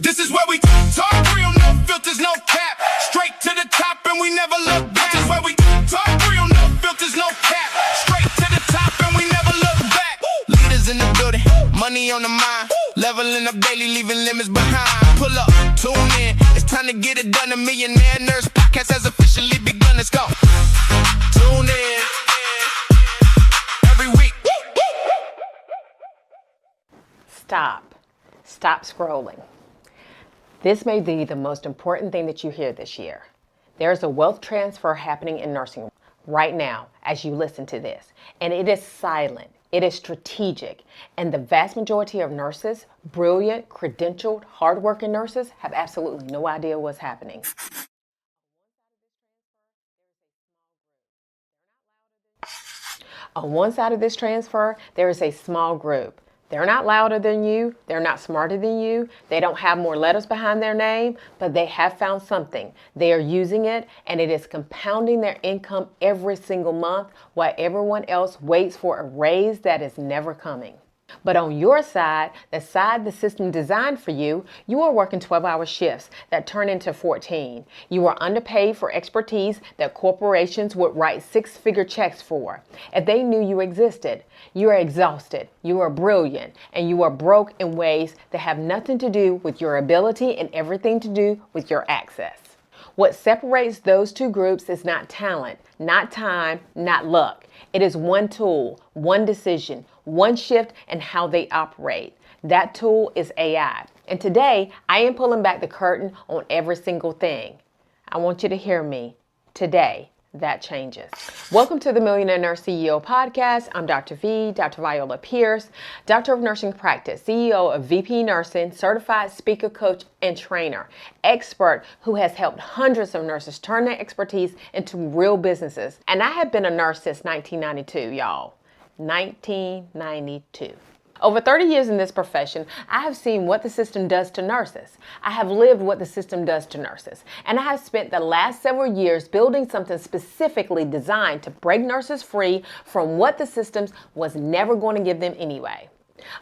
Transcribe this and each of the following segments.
This is where we talk real, no filters, no cap. Straight to the top and we never look back. This is where we talk real, no filters, no cap. Straight to the top and we never look back. Leaders in the building, money on the mind. Leveling up daily, leaving limits behind. Pull up, tune in, it's time to get it done. The Millionaire Nurse Podcast has officially begun. Let's go. Tune in every week. Stop scrolling. This may be the most important thing that you hear this year. There's a wealth transfer happening in nursing right now as you listen to this. And it is silent. It is strategic. And the vast majority of nurses, brilliant, credentialed, hardworking nurses, have absolutely no idea what's happening. On one side of this transfer, there is a small group. They're not louder than you. They're not smarter than you. They don't have more letters behind their name, but they have found something. They are using it, and it is compounding their income every single month while everyone else waits for a raise that is never coming. But on your side, the side the system designed for you, you are working 12-hour shifts that turn into 14. You are underpaid for expertise that corporations would write six-figure checks for if they knew you existed. You are exhausted, you are brilliant, and you are broke in ways that have nothing to do with your ability and everything to do with your access. What separates those two groups is not talent, not time, not luck. It is one tool, one decision, one shift in how they operate. That tool is AI. And today, I am pulling back the curtain on every single thing. I want you to hear me. Today, that changes. Welcome to the Millionaire Nurse CEO podcast. I'm Dr. V, Dr. Viola Pierce, Doctor of Nursing Practice, CEO of VP Nursing, certified speaker coach and trainer, expert who has helped hundreds of nurses turn their expertise into real businesses. And I have been a nurse since 1992, y'all. 1992. Over 30 years in this profession, I have seen what the system does to nurses. I have lived what the system does to nurses. And I have spent the last several years building something specifically designed to break nurses free from what the system was never going to give them anyway.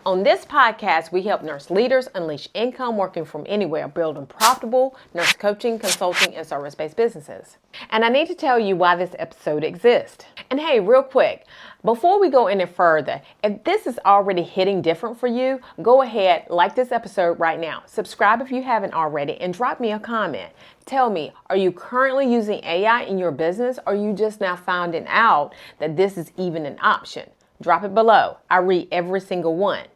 On this podcast, we help nurse leaders unleash income working from anywhere, building profitable nurse coaching, consulting, and service-based businesses. And I need to tell you why this episode exists. And hey, real quick, before we go any further, if this is already hitting different for you, go ahead, like this episode right now. Subscribe if you haven't already, and drop me a comment. Tell me, are you currently using AI in your business, or are you just now finding out that this is even an option? Drop it below. I read every single one.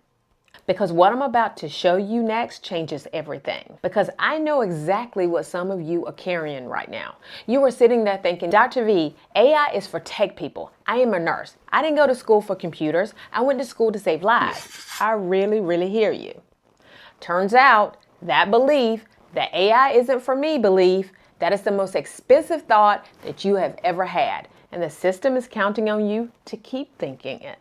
Because what I'm about to show you next changes everything. Because I know exactly what some of you are carrying right now. You are sitting there thinking, Dr. V, AI is for tech people. I am a nurse. I didn't go to school for computers. I went to school to save lives. I really hear you. Turns out that belief, that AI isn't for me belief, that is the most expensive thought that you have ever had. And the system is counting on you to keep thinking it.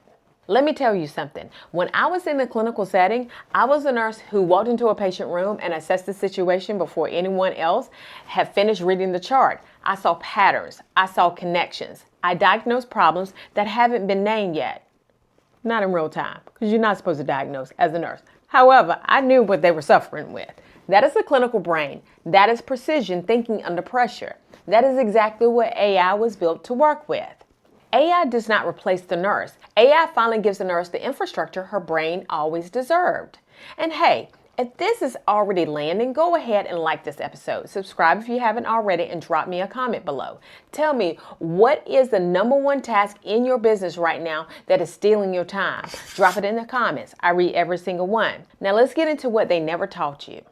Let me tell you something. When I was in the clinical setting, I was a nurse who walked into a patient room and assessed the situation before anyone else had finished reading the chart. I saw patterns. I saw connections. I diagnosed problems that haven't been named yet. Not in real time, because you're not supposed to diagnose as a nurse. However, I knew what they were suffering with. That is the clinical brain. That is precision thinking under pressure. That is exactly what AI was built to work with. AI does not replace the nurse. AI finally gives the nurse the infrastructure her brain always deserved. And hey, if this is already landing, go ahead and like this episode. Subscribe if you haven't already, and drop me a comment below. Tell me, what is the number one task in your business right now that is stealing your time? Drop it in the comments. I read every single one. Now let's get into what they never taught you.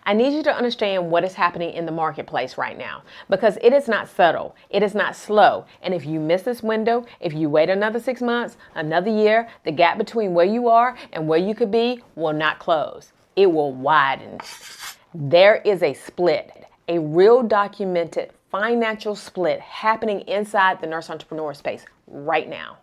I need you to understand what is happening in the marketplace right now, because it is not subtle. It is not slow. And if you miss this window, if you wait another 6 months, another year, the gap between where you are and where you could be will not close. It will widen. There is a split, a real documented financial split happening inside the nurse entrepreneur space right now.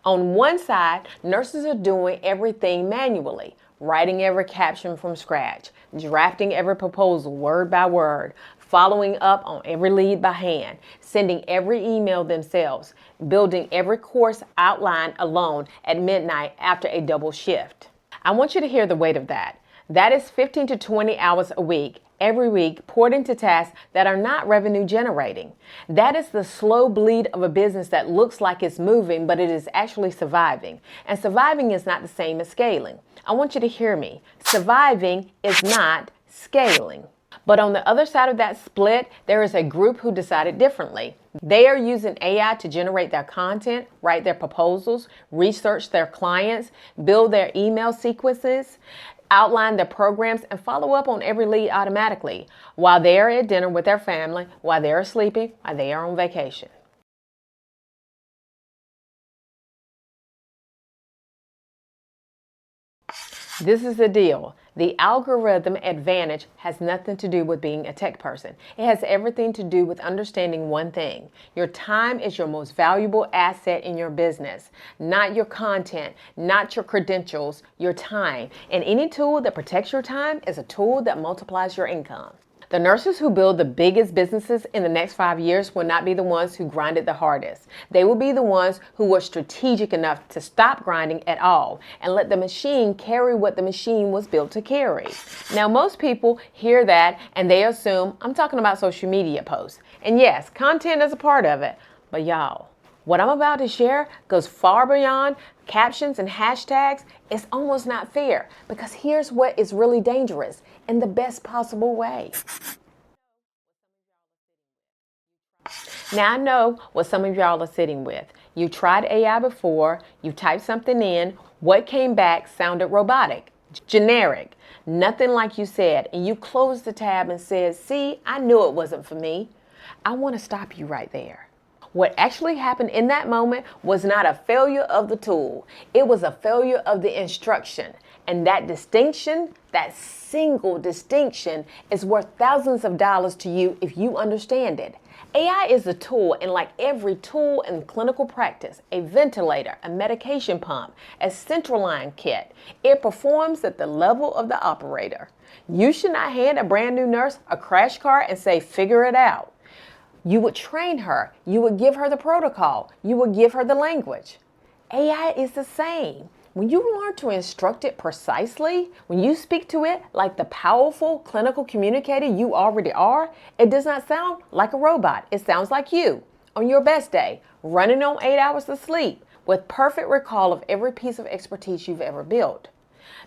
On one side, nurses are doing everything manually. Writing every caption from scratch, drafting every proposal word by word, following up on every lead by hand, sending every email themselves, building every course outline alone at midnight after a double shift. I want you to hear the weight of that. That is 15 to 20 hours a week, every week, poured into tasks that are not revenue generating. That is the slow bleed of a business that looks like it's moving, but it is actually surviving. And surviving is not the same as scaling. I want you to hear me. Surviving is not scaling. But on the other side of that split, there is a group who decided differently. They are using AI to generate their content, write their proposals, research their clients, build their email sequences, outline their programs, and follow up on every lead automatically while they are at dinner with their family, while they are sleeping, while they are on vacation. This is the deal. The algorithm advantage has nothing to do with being a tech person. It has everything to do with understanding one thing. Your time is your most valuable asset in your business, not your content, not your credentials, your time. And any tool that protects your time is a tool that multiplies your income. The nurses who build the biggest businesses in the next 5 years will not be the ones who grinded the hardest. They will be the ones who were strategic enough to stop grinding at all and let the machine carry what the machine was built to carry. Now, most people hear that and they assume I'm talking about social media posts. And yes, content is a part of it, but y'all, what I'm about to share goes far beyond captions and hashtags. It's almost not fair because here's what is really dangerous in the best possible way. Now I know what some of y'all are sitting with. You tried AI before, you typed something in, what came back sounded robotic, generic, nothing like you said, and you closed the tab and said, see, I knew it wasn't for me. I want to stop you right there. What actually happened in that moment was not a failure of the tool. It was a failure of the instruction. And that distinction, that single distinction, is worth thousands of dollars to you if you understand it. AI is a tool, and like every tool in clinical practice, a ventilator, a medication pump, a central line kit, it performs at the level of the operator. You should not hand a brand new nurse a crash cart and say, figure it out. You would train her. You would give her the protocol. You would give her the language. AI is the same. When you learn to instruct it precisely, when you speak to it like the powerful clinical communicator you already are, it does not sound like a robot. It sounds like you on your best day, running on 8 hours of sleep with perfect recall of every piece of expertise you've ever built.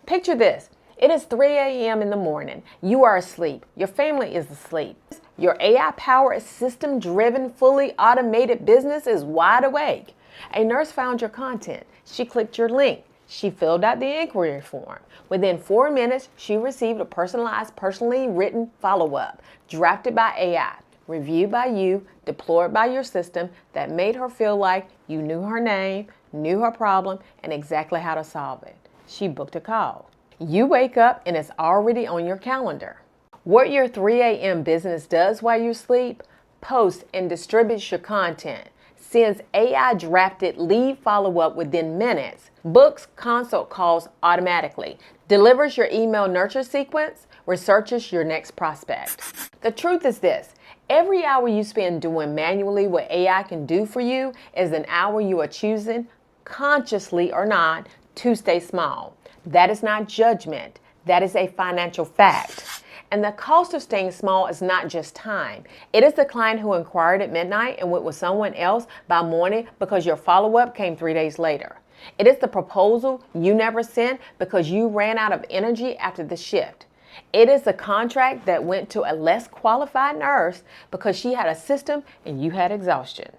Picture this. It is 3 a.m. in the morning. You are asleep. Your family is asleep. Your AI-powered, system-driven, fully automated business is wide awake. A nurse found your content. She clicked your link. She filled out the inquiry form. Within 4 minutes, she received a personalized, personally written follow-up, drafted by AI, reviewed by you, deployed by your system that made her feel like you knew her name, knew her problem, and exactly how to solve it. She booked a call. You wake up and it's already on your calendar. What your 3 a.m. business does while you sleep, posts and distributes your content, sends AI drafted lead follow-up within minutes, books consult calls automatically, delivers your email nurture sequence, researches your next prospect. The truth is this, every hour you spend doing manually what AI can do for you is an hour you are choosing, consciously or not, to stay small. That is not judgment. That is a financial fact. And the cost of staying small is not just time. It is the client who inquired at midnight and went with someone else by morning because your follow-up came 3 days later. It is the proposal you never sent because you ran out of energy after the shift. It is the contract that went to a less qualified nurse because she had a system and you had exhaustion.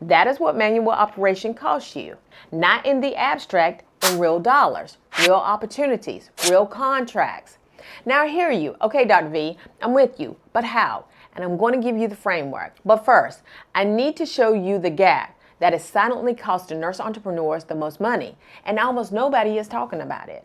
That is what manual operation costs you. Not in the abstract, in real dollars, real opportunities, real contracts. Now I hear you. Okay, Dr. V, I'm with you, but how? And I'm going to give you the framework. But first, I need to show you the gap that is silently costing nurse entrepreneurs the most money, and almost nobody is talking about it.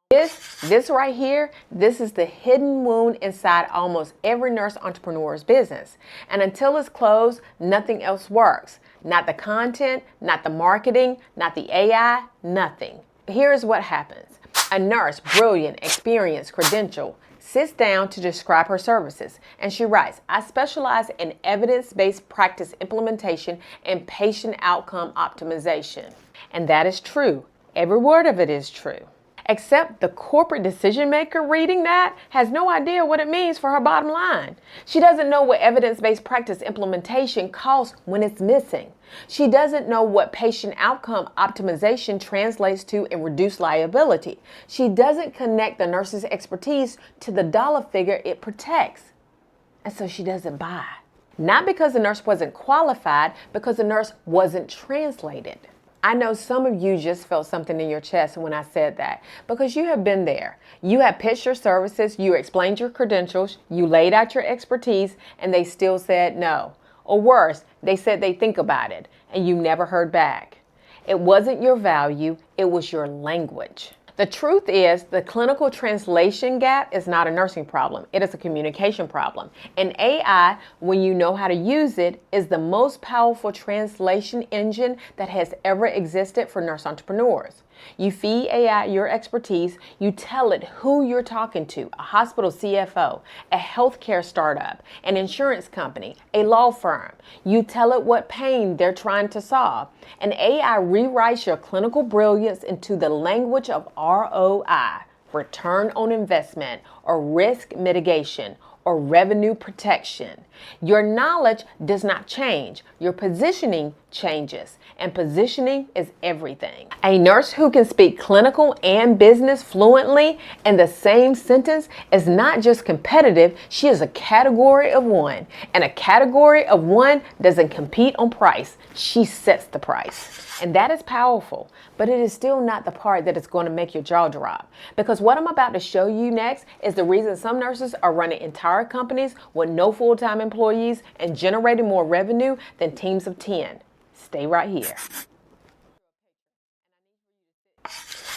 This right here, this is the hidden wound inside almost every nurse entrepreneur's business. And until it's closed, nothing else works. Not the content, not the marketing, not the AI, nothing. Here's what happens. A nurse, brilliant, experienced, credentialed, sits down to describe her services. And she writes, I specialize in evidence-based practice implementation and patient outcome optimization. And that is true. Every word of it is true. Except the corporate decision maker reading that has no idea what it means for her bottom line. She doesn't know what evidence-based practice implementation costs when it's missing. She doesn't know what patient outcome optimization translates to in reduced liability. She doesn't connect the nurse's expertise to the dollar figure it protects. And so she doesn't buy. Not because the nurse wasn't qualified, because the nurse wasn't translated. I know some of you just felt something in your chest when I said that, because you have been there. You have pitched your services, you explained your credentials, you laid out your expertise, and they still said no. Or worse, they said they think about it, and you never heard back. It wasn't your value, it was your language. The truth is, the clinical translation gap is not a nursing problem. It is a communication problem. And AI, when you know how to use it, is the most powerful translation engine that has ever existed for nurse entrepreneurs. You feed AI your expertise, you tell it who you're talking to, a hospital CFO, a healthcare startup, an insurance company, a law firm. You tell it what pain they're trying to solve. And AI rewrites your clinical brilliance into the language of ROI, return on investment, or risk mitigation, or revenue protection. Your knowledge does not change. Your positioning changes, and positioning is everything. A nurse who can speak clinical and business fluently in the same sentence is not just competitive, she is a category of one. And a category of one doesn't compete on price, she sets the price. And that is powerful, but it is still not the part that is going to make your jaw drop. Because what I'm about to show you next is the reason some nurses are running entire companies with no full-time employees and generating more revenue than teams of 10. Stay right here.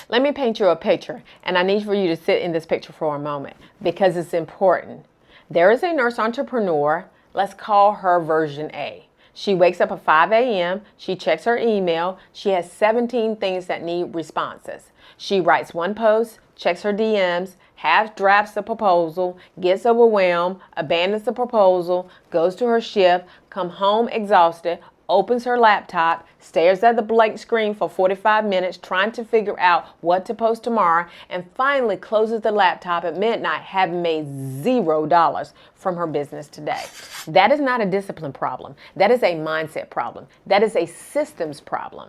Let me paint you a picture, and I need for you to sit in this picture for a moment because it's important. There is a nurse entrepreneur, let's call her version A. She wakes up at 5 a.m., she checks her email, she has 17 things that need responses. She writes one post, checks her DMs, half drafts the proposal, gets overwhelmed, abandons the proposal, goes to her shift, comes home exhausted, opens her laptop, stares at the blank screen for 45 minutes trying to figure out what to post tomorrow, and finally closes the laptop at midnight having made $0 from her business today. That is not a discipline problem. That is a mindset problem. That is a systems problem.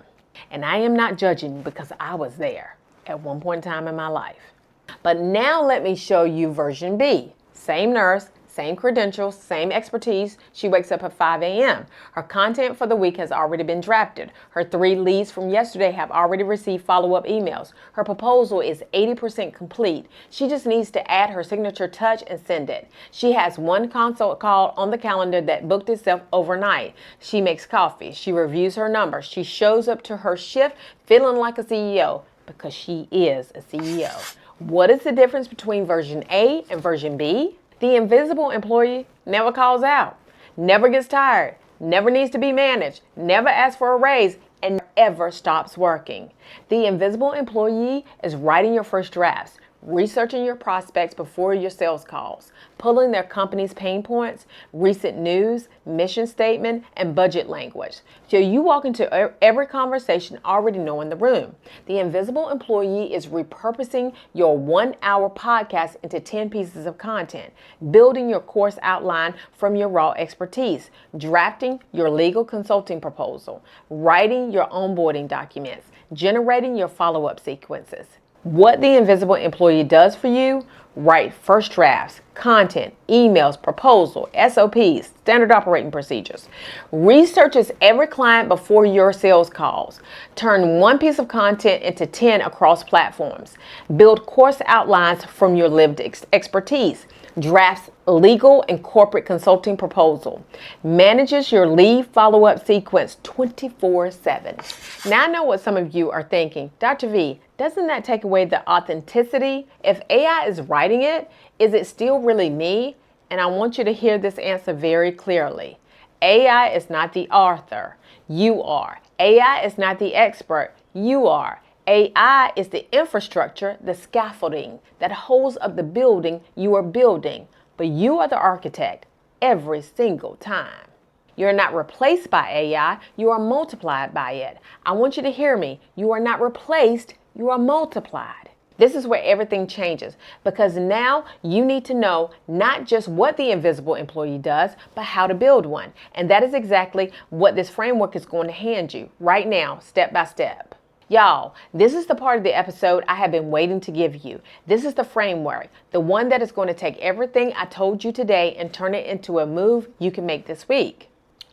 And I am not judging because I was there at one point in time in my life. But now let me show you version B. Same nurse, same credentials, same expertise. She wakes up at 5 a.m. Her content for the week has already been drafted. Her 3 leads from yesterday have already received follow-up emails. Her proposal is 80% complete. She just needs to add her signature touch and send it. She has one consult call on the calendar that booked itself overnight. She makes coffee. She reviews her numbers. She shows up to her shift feeling like a CEO because she is a CEO. What is the difference between version A and version B? The invisible employee never calls out, never gets tired, never needs to be managed, never asks for a raise, and never stops working. The invisible employee is writing your first drafts, researching your prospects before your sales calls, pulling their company's pain points, recent news, mission statement, and budget language. So you walk into every conversation already knowing the room. The invisible employee is repurposing your 1-hour podcast into 10 pieces of content, building your course outline from your raw expertise, drafting your legal consulting proposal, writing your onboarding documents, generating your follow-up sequences. What the invisible employee does for you: write first drafts, content, emails, proposal, SOPs, standard operating procedures. Researches every client before your sales calls. Turn one piece of content into 10 across platforms. Build course outlines from your lived expertise. Drafts legal and corporate consulting proposal. Manages your lead follow-up sequence 24/7. Now I know what some of you are thinking. Dr. V, doesn't that take away the authenticity? If AI is writing it, is it still really me? And I want you to hear this answer very clearly. AI is not the author. You are. AI is not the expert. You are. AI is the infrastructure, the scaffolding that holds up the building you are building. But you are the architect every single time. You're not replaced by AI, you are multiplied by it. I want you to hear me. You are not replaced, you are multiplied. This is where everything changes, because now you need to know not just what the invisible employee does, but how to build one. And that is exactly what this framework is going to hand you right now, step by step. Y'all, this is the part of the episode I have been waiting to give you. This is the framework, the one that is going to take everything I told you today and turn it into a move you can make this week.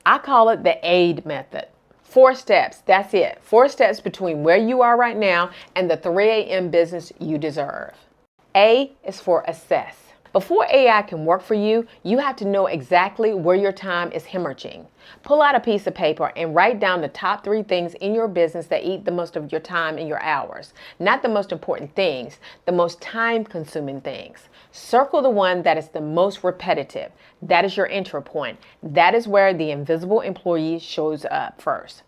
I call it the AID method. 4 steps, that's it. 4 steps between where you are right now and the 3 a.m. business you deserve. A is for assess. Before AI can work for you, you have to know exactly where your time is hemorrhaging. Pull out a piece of paper and write down the top 3 things in your business that eat the most of your time and your hours. Not the most important things, the most time-consuming things. Circle the one that is the most repetitive. That is your entry point. That is where the invisible employee shows up first.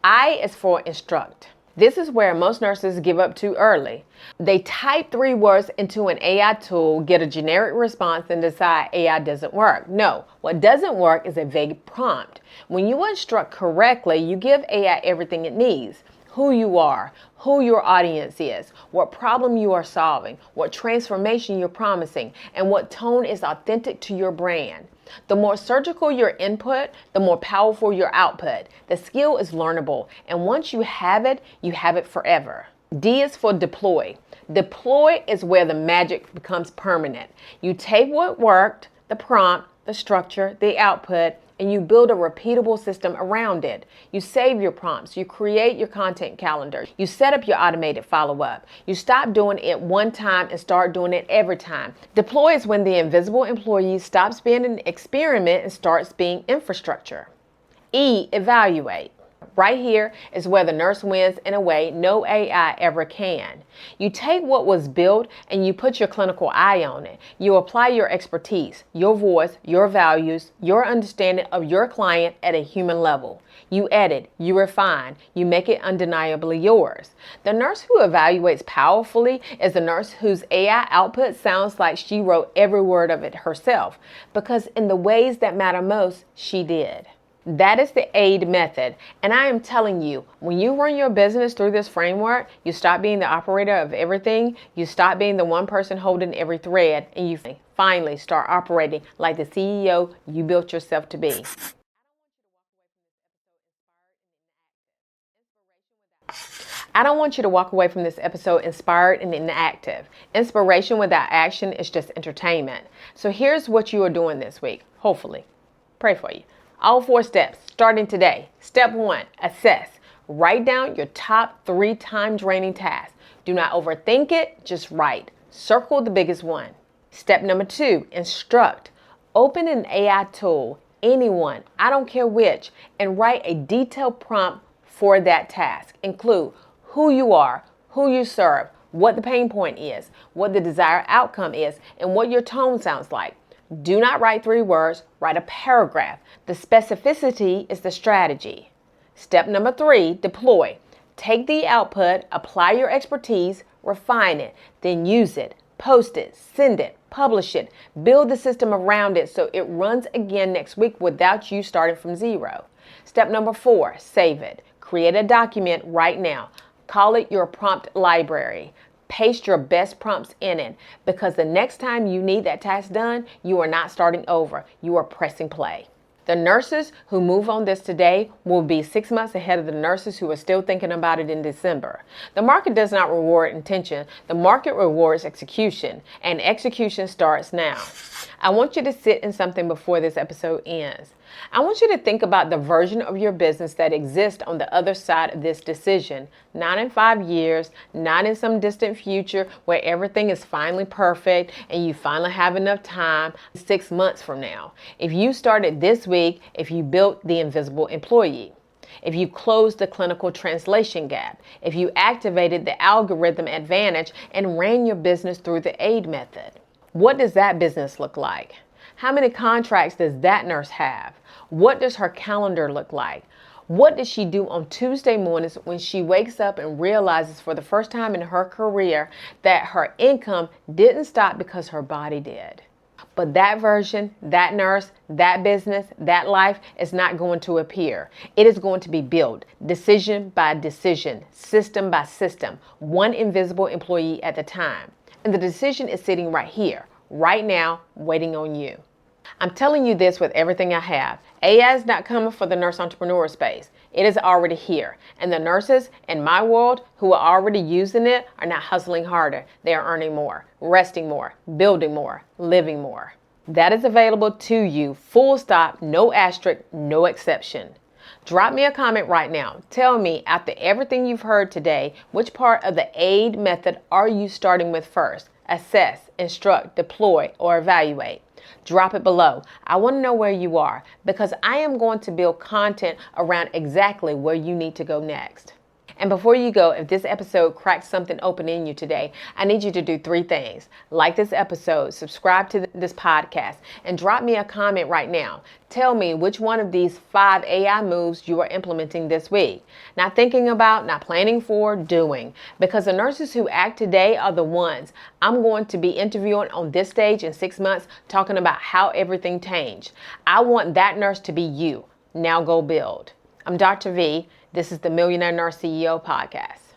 I is for instruct. This is where most nurses give up too early. They type 3 words into an AI tool, get a generic response, and decide AI doesn't work. No, what doesn't work is a vague prompt. When you instruct correctly, you give AI everything it needs. Who you are, who your audience is, what problem you are solving, what transformation you're promising, and what tone is authentic to your brand. The more surgical your input, the more powerful your output. The skill is learnable, and once you have it forever. D is for deploy. Deploy is where the magic becomes permanent. You take what worked, the prompt, the structure, the output, and you build a repeatable system around it. You save your prompts, you create your content calendar, you set up your automated follow-up. You stop doing it one time and start doing it every time. Deploy is when the invisible employee stops being an experiment and starts being infrastructure. E, evaluate. Right here is where the nurse wins in a way no AI ever can. You take what was built and you put your clinical eye on it. You apply your expertise, your voice, your values, your understanding of your client at a human level. You edit, you refine, you make it undeniably yours. The nurse who evaluates powerfully is the nurse whose AI output sounds like she wrote every word of it herself, because in the ways that matter most, she did. That is the AID method. And I am telling you, when you run your business through this framework, you stop being the operator of everything, you stop being the one person holding every thread, and you finally start operating like the CEO you built yourself to be. I don't want you to walk away from this episode inspired and inactive. Inspiration without action is just entertainment. So here's what you are doing this week, hopefully. Pray for you. All 4 steps, starting today. Step 1, assess. Write down your top 3 time-draining tasks. Do not overthink it, just write. Circle the biggest one. Step number 2, instruct. Open an AI tool, anyone, I don't care which, and write a detailed prompt for that task. Include who you are, who you serve, what the pain point is, what the desired outcome is, and what your tone sounds like. Do not write 3 words, write a paragraph. The specificity is the strategy. Step number 3, deploy. Take the output, apply your expertise, refine it, then use it, post it, send it, publish it, build the system around it so it runs again next week without you starting from zero. Step number 4, save it. Create a document right now. Call it your prompt library. Paste your best prompts in it, because the next time you need that task done, you are not starting over. You are pressing play. The nurses who move on this today will be 6 months ahead of the nurses who are still thinking about it in December. The market does not reward intention. The market rewards execution, and execution starts now. I want you to sit in something before this episode ends. I want you to think about the version of your business that exists on the other side of this decision. Not in 5 years, not in some distant future where everything is finally perfect and you finally have enough time, 6 months from now. If you started this week, if you built the invisible employee, if you closed the clinical translation gap, if you activated the algorithm advantage and ran your business through the AID method. What does that business look like? How many contracts does that nurse have? What does her calendar look like? What does she do on Tuesday mornings when she wakes up and realizes for the first time in her career that her income didn't stop because her body did? But that version, that nurse, that business, that life is not going to appear. It is going to be built decision by decision, system by system, one invisible employee at a time. And the decision is sitting right here, right now, waiting on you. I'm telling you this with everything I have. AI is not coming for the nurse entrepreneur space. It is already here. And the nurses in my world who are already using it are not hustling harder. They are earning more, resting more, building more, living more. That is available to you, full stop, no asterisk, no exception. Drop me a comment right now. Tell me, after everything you've heard today, which part of the AID method are you starting with first? Assess, instruct, deploy, or evaluate? Drop it below. I want to know where you are because I am going to build content around exactly where you need to go next. And before you go, if this episode cracked something open in you today, I need you to do 3 things. Like this episode, subscribe to this podcast, and drop me a comment right now. Tell me which one of these 5 AI moves you are implementing this week. Not thinking about, not planning for, doing. Because the nurses who act today are the ones I'm going to be interviewing on this stage in 6 months, talking about how everything changed. I want that nurse to be you. Now go build. I'm Dr. V. This is the Millionaire Nurse CEO podcast.